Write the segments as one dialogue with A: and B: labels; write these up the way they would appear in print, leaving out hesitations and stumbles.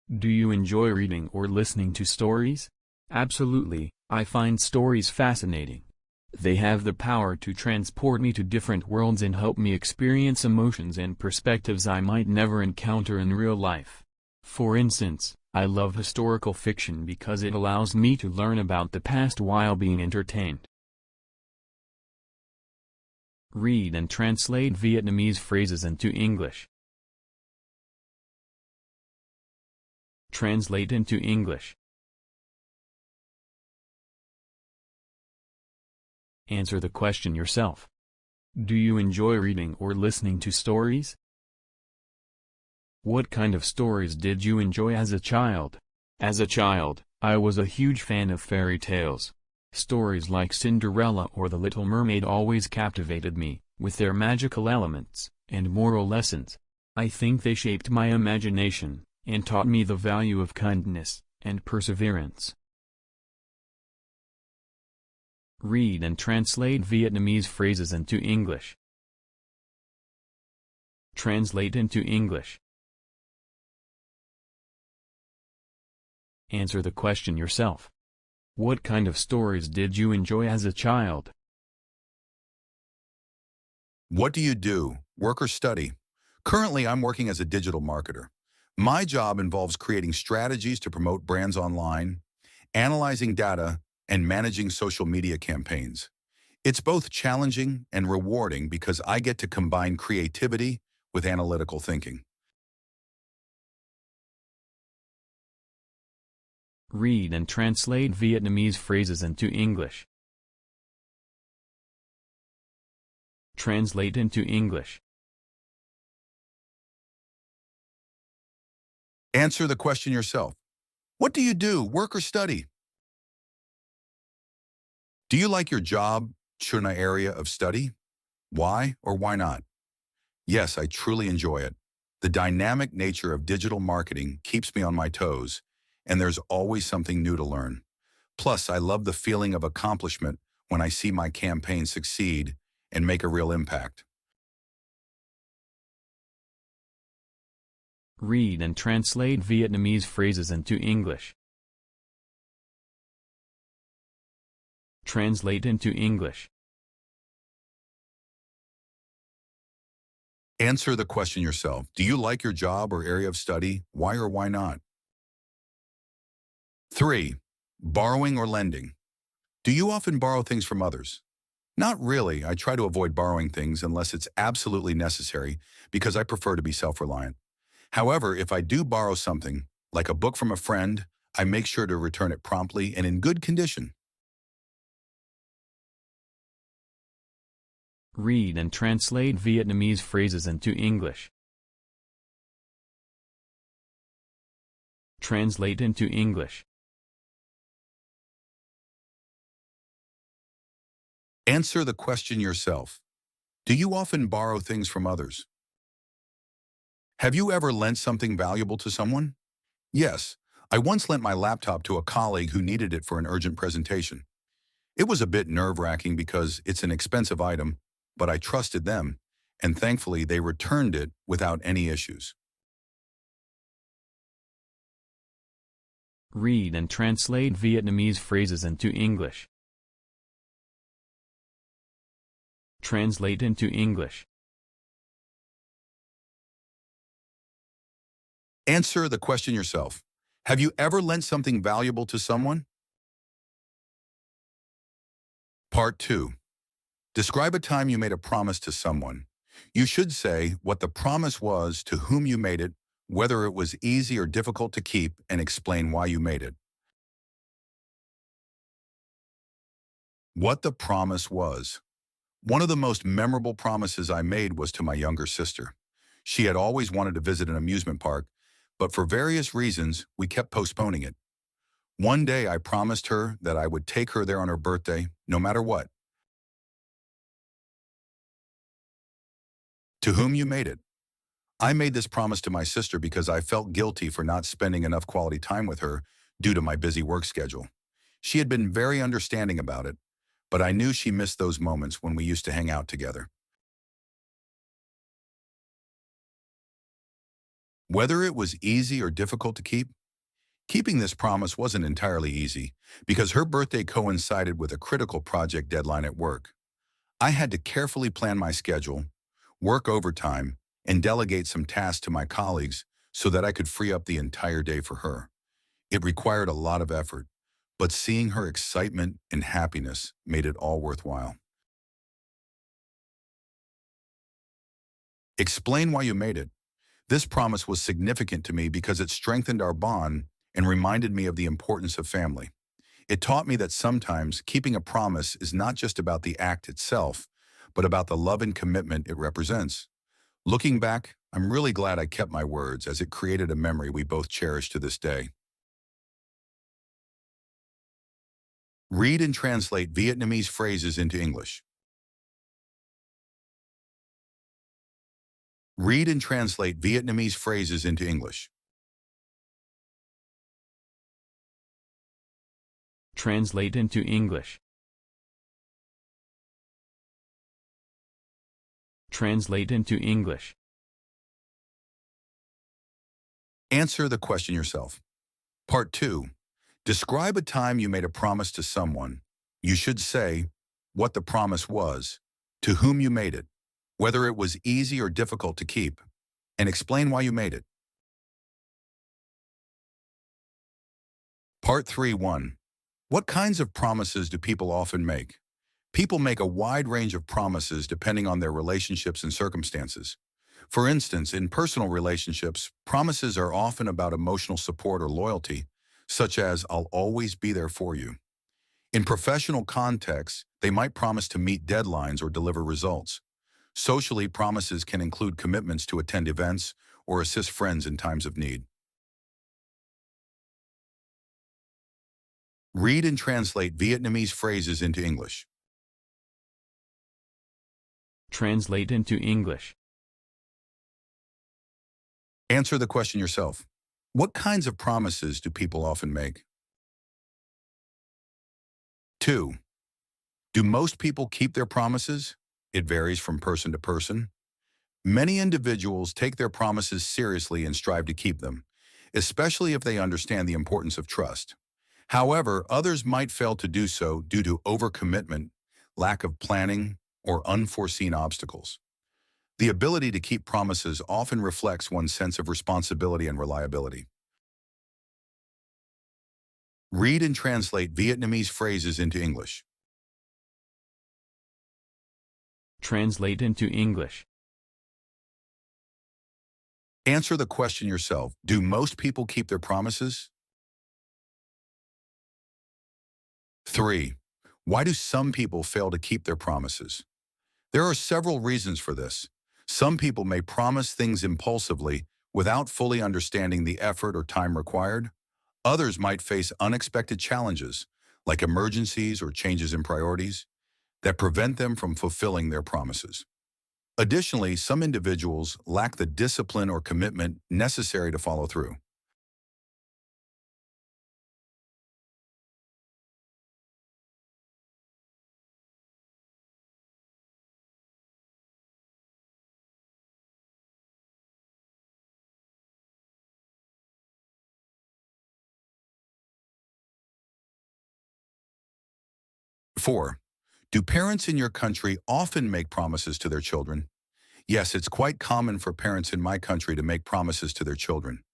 A: Do you enjoy reading or listening to stories? Absolutely, I find stories fascinating. They have the power to transport me to different worlds and help me experience emotions and perspectives I might never encounter in real life. For instance, I love historical fiction because it allows me to learn about the past while being entertained. Read and translate Vietnamese phrases into English. Translate into English. Answer the question yourself. Do you enjoy reading or listening to stories? What kind of stories did you enjoy as a child? As a child, I was a huge fan of fairy tales. Stories like Cinderella or The Little Mermaid always captivated me, with their magical elements and moral lessons. I think they shaped my imagination and taught me the value of kindness and perseverance. Read and translate Vietnamese phrases into English. Translate into English. Answer the question yourself. What kind of stories did you enjoy as a child?
B: What do you do, work or study? Currently, I'm working as a digital marketer. My job involves creating strategies to promote brands online, analyzing data, and managing social media campaigns. It's both challenging and rewarding because I get to combine creativity with analytical thinking.
A: Read and translate Vietnamese phrases into English. Translate into English.
B: Answer the question yourself. What do you do, work or study? Do you like your job, chuna area of study? Why or why not? Yes, I truly enjoy it. The dynamic nature of digital marketing keeps me on my toes, and there's always something new to learn. Plus, I love the feeling of accomplishment when I see my campaign succeed and make a real impact.
A: Read and translate Vietnamese phrases into English. Translate into English.
B: Answer the question yourself. Do you like your job or area of study? Why or why not? 3. Borrowing or lending. Do you often borrow things from others? Not really. I try to avoid borrowing things unless it's absolutely necessary because I prefer to be self-reliant. However, if I do borrow something, like a book from a friend, I make sure to return it promptly and in good condition.
A: Read and translate Vietnamese phrases into English. Translate into English.
B: Answer the question yourself. Do you often borrow things from others? Have you ever lent something valuable to someone? Yes, I once lent my laptop to a colleague who needed it for an urgent presentation. It was a bit nerve-wracking because it's an expensive item, but I trusted them, and thankfully they returned it without any issues.
A: Read and translate Vietnamese phrases into English. Translate into English.
B: Answer the question yourself. Have you ever lent something valuable to someone? Part 2. Describe a time you made a promise to someone. You should say what the promise was, to whom you made it, whether it was easy or difficult to keep, and explain why you made it. What the promise was. One of the most memorable promises I made was to my younger sister. She had always wanted to visit an amusement park, but for various reasons, we kept postponing it. One day I promised her that I would take her there on her birthday, no matter what. To whom you made it. I made this promise to my sister because I felt guilty for not spending enough quality time with her due to my busy work schedule. She had been very understanding about it, but I knew she missed those moments when we used to hang out together. Whether it was easy or difficult to keep, keeping this promise wasn't entirely easy because her birthday coincided with a critical project deadline at work. I had to carefully plan my schedule, work overtime, and delegate some tasks to my colleagues so that I could free up the entire day for her. It required a lot of effort, but seeing her excitement and happiness made it all worthwhile. Explain why you made it. This promise was significant to me because it strengthened our bond and reminded me of the importance of family. It taught me that sometimes keeping a promise is not just about the act itself, but about the love and commitment it represents. Looking back, I'm really glad I kept my words as it created a memory we both cherish to this day. Read and translate Vietnamese phrases into English. Read and translate Vietnamese phrases into English.
A: Translate into English. Translate into English.
B: Answer the question yourself. Part 2. Describe a time you made a promise to someone. You should say what the promise was, to whom you made it, whether it was easy or difficult to keep, and explain why you made it. Part 3.1. What kinds of promises do people often make? People make a wide range of promises depending on their relationships and circumstances. For instance, in personal relationships, promises are often about emotional support or loyalty, such as "I'll always be there for you." In professional contexts, they might promise to meet deadlines or deliver results. Socially, promises can include commitments to attend events or assist friends in times of need. Read and translate Vietnamese phrases into English.
A: Translate into English.
B: Answer the question yourself. What kinds of promises do people often make? 2. Do most people keep their promises? It varies from person to person. Many individuals take their promises seriously and strive to keep them, especially if they understand the importance of trust. However, others might fail to do so due to overcommitment, lack of planning, or unforeseen obstacles. The ability to keep promises often reflects one's sense of responsibility and reliability. Read and translate Vietnamese phrases into English.
A: Translate into English.
B: Answer the question yourself. Do most people keep their promises? 3. Why do some people fail to keep their promises? There are several reasons for this. Some people may promise things impulsively without fully understanding the effort or time required. Others might face unexpected challenges, like emergencies or changes in priorities, that prevent them from fulfilling their promises. Additionally, some individuals lack the discipline or commitment necessary to follow through. Four, do parents in your country often make promises to their children? Yes, it's quite common for parents in my country to make promises to their children.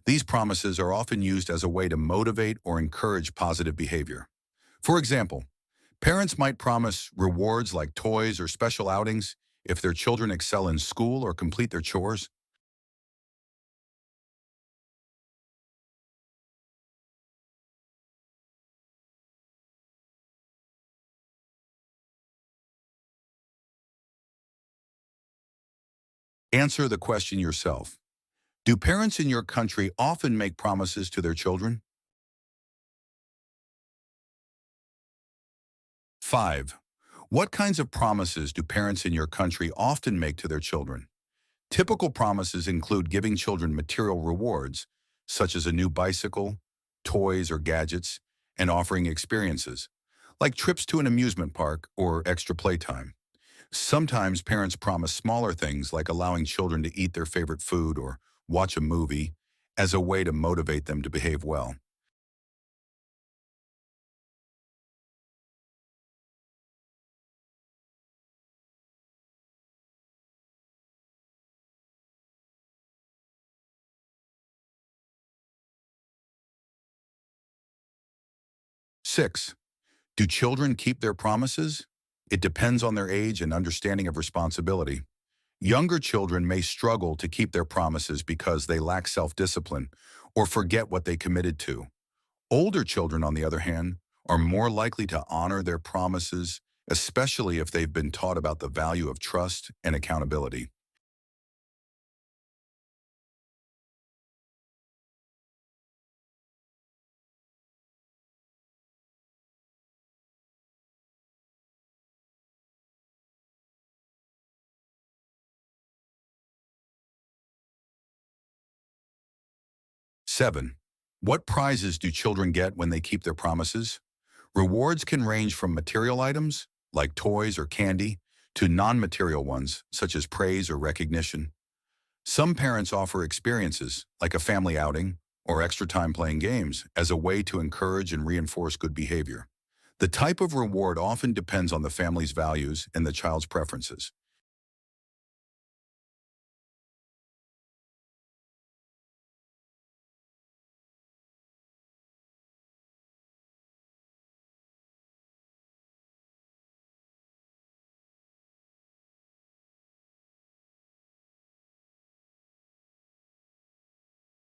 B: These promises are often used as a way to motivate or encourage positive behavior. For example, parents might promise rewards like toys or special outings if their children excel in school or complete their chores. Answer the question yourself. Do parents in your country often make promises to their children? 5. What kinds of promises do parents in your country often make to their children? Typical promises include giving children material rewards, such as a new bicycle, toys, or gadgets, and offering experiences, like trips to an amusement park or extra playtime. Sometimes parents promise smaller things like allowing children to eat their favorite food or watch a movie, as a way to motivate them to behave well. Six, do children keep their promises? It depends on their age and understanding of responsibility. Younger children may struggle to keep their promises because they lack self-discipline or forget what they committed to. Older children, on the other hand, are more likely to honor their promises, especially if they've been taught about the value of trust and accountability. Seven, what prizes do children get when they keep their promises? Rewards can range from material items, like toys or candy, to non-material ones, such as praise or recognition. Some parents offer experiences, like a family outing or extra time playing games, as a way to encourage and reinforce good behavior. The type of reward often depends on the family's values and the child's preferences.